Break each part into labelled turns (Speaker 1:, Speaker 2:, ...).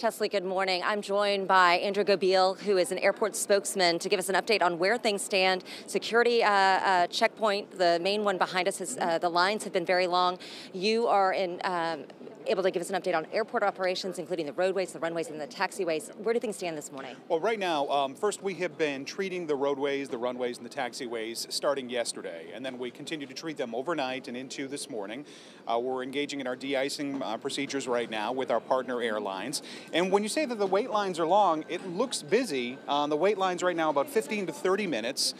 Speaker 1: Chesley, good morning. I'm joined by Andrew Gobeil, who is an airport spokesman, to give us an update on where things stand. Security checkpoint, the main one behind us, the lines have been very long. You are able to give us an update on airport operations, including the roadways, the runways, and the taxiways. Where do things stand this morning?
Speaker 2: Well, right now, first we have been treating the roadways, the runways, and the taxiways starting yesterday, and then we continue to treat them overnight and into this morning. We're engaging in our de-icing procedures right now with our partner airlines. And when you say that the wait lines are long, it looks busy. The wait lines right now about 15 to 30 minutes,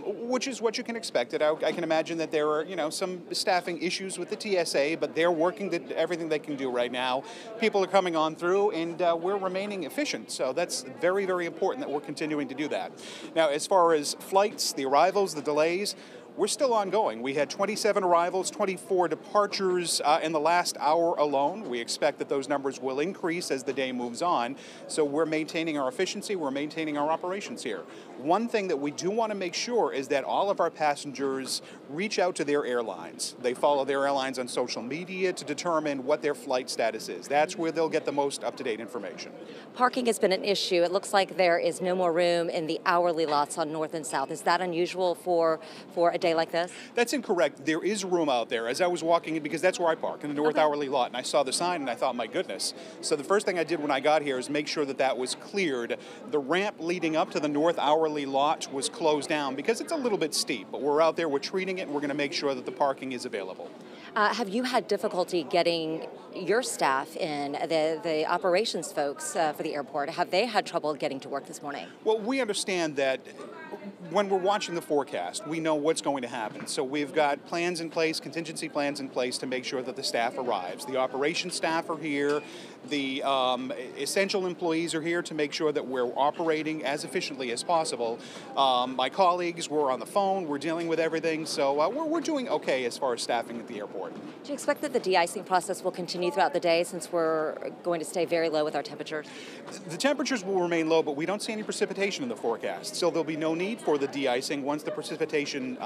Speaker 2: which is what you can expect. I can imagine that there are, some staffing issues with the TSA, but they're working everything they can do right now. People are coming on through, and we're remaining efficient. So that's very, very important that we're continuing to do that. Now, as far as flights, the arrivals, the delays, we're still ongoing. We had 27 arrivals, 24 departures in the last hour alone. We expect that those numbers will increase as the day moves on. So we're maintaining our efficiency, we're maintaining our operations here. One thing that we do want to make sure is that all of our passengers reach out to their airlines. They follow their airlines on social media to determine what their flight status is. That's where they'll get the most up-to-date information.
Speaker 1: Parking has been an issue. It looks like there is no more room in the hourly lots on North and South. Is that unusual for a day like this?
Speaker 2: That's incorrect. There is room out there. As I was walking in, because that's where I park, in the North Hourly lot, and I saw the sign and I thought, my goodness. So the first thing I did when I got here is make sure that that was cleared. The ramp leading up to the North Hourly lot was closed down because it's a little bit steep, but we're out there, we're treating it, and we're going to make sure that the parking is available.
Speaker 1: Have you had difficulty getting your staff in, the operations folks for the airport? Have they had trouble getting to work this morning?
Speaker 2: Well, we understand that when we're watching the forecast, we know what's going to happen. So we've got plans in place, contingency plans in place to make sure that the staff arrives. The operations staff are here. The essential employees are here to make sure that we're operating as efficiently as possible. My colleagues, we're on the phone, we're dealing with everything. So we're doing okay as far as staffing at the airport.
Speaker 1: Do you expect that the de-icing process will continue throughout the day since we're going to stay very low with our temperatures?
Speaker 2: The temperatures will remain low, but we don't see any precipitation in the forecast. So there'll be no need for the de-icing once the precipitation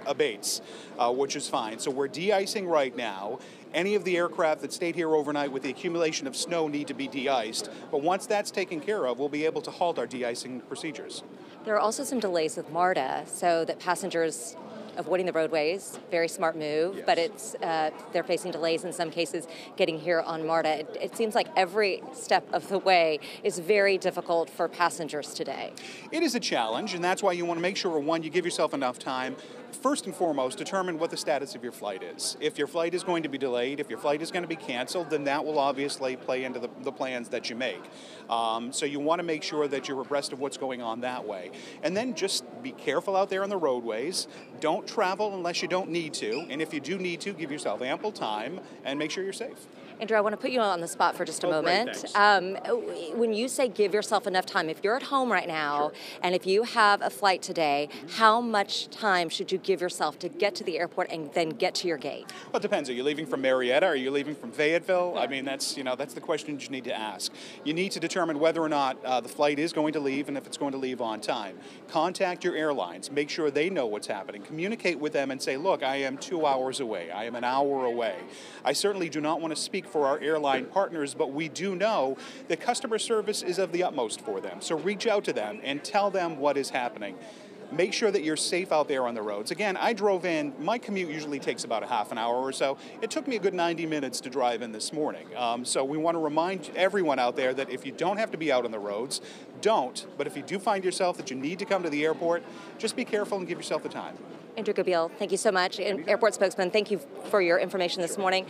Speaker 2: abates, which is fine. So we're de-icing right now. Any of the aircraft that stayed here overnight with the accumulation of snow need to be de-iced. But once that's taken care of, we'll be able to halt our de-icing procedures.
Speaker 1: There are also some delays with MARTA so that passengers avoiding the roadways, very smart move,
Speaker 2: yes.
Speaker 1: But they're facing delays in some cases getting here on MARTA. It seems like every step of the way is very difficult for passengers today.
Speaker 2: It is a challenge, and that's why you want to make sure, one, you give yourself enough time. First and foremost, determine what the status of your flight is. If your flight is going to be delayed, if your flight is going to be canceled, then that will obviously play into the plans that you make. So you want to make sure that you're abreast of what's going on that way. And then just be careful out there on the roadways. Don't travel unless you don't need to. And if you do need to, give yourself ample time and make sure you're safe.
Speaker 1: Andrew, I want to put you on the spot for just a moment.
Speaker 2: Great,
Speaker 1: when you say give yourself enough time, if you're at home right now,
Speaker 2: sure.
Speaker 1: And if you have a flight today, how much time should you give yourself to get to the airport and then get to your gate?
Speaker 2: Well, it depends. Are you leaving from Marietta? Are you leaving from Fayetteville? I mean, that's the question you need to ask. You need to determine whether or not the flight is going to leave and if it's going to leave on time. Contact your airlines. Make sure they know what's happening. Communicate with them and say, look, I am 2 hours away. I am an hour away. I certainly do not want to speak for our airline partners, but we do know that customer service is of the utmost for them. So reach out to them and tell them what is happening. Make sure that you're safe out there on the roads. Again, I drove in. My commute usually takes about a half an hour or so. It took me a good 90 minutes to drive in this morning. So we want to remind everyone out there that if you don't have to be out on the roads, don't. But if you do find yourself that you need to come to the airport, just be careful and give yourself the time.
Speaker 1: Andrew Gobeil, thank you so much. Airport spokesman, thank you for your information this morning.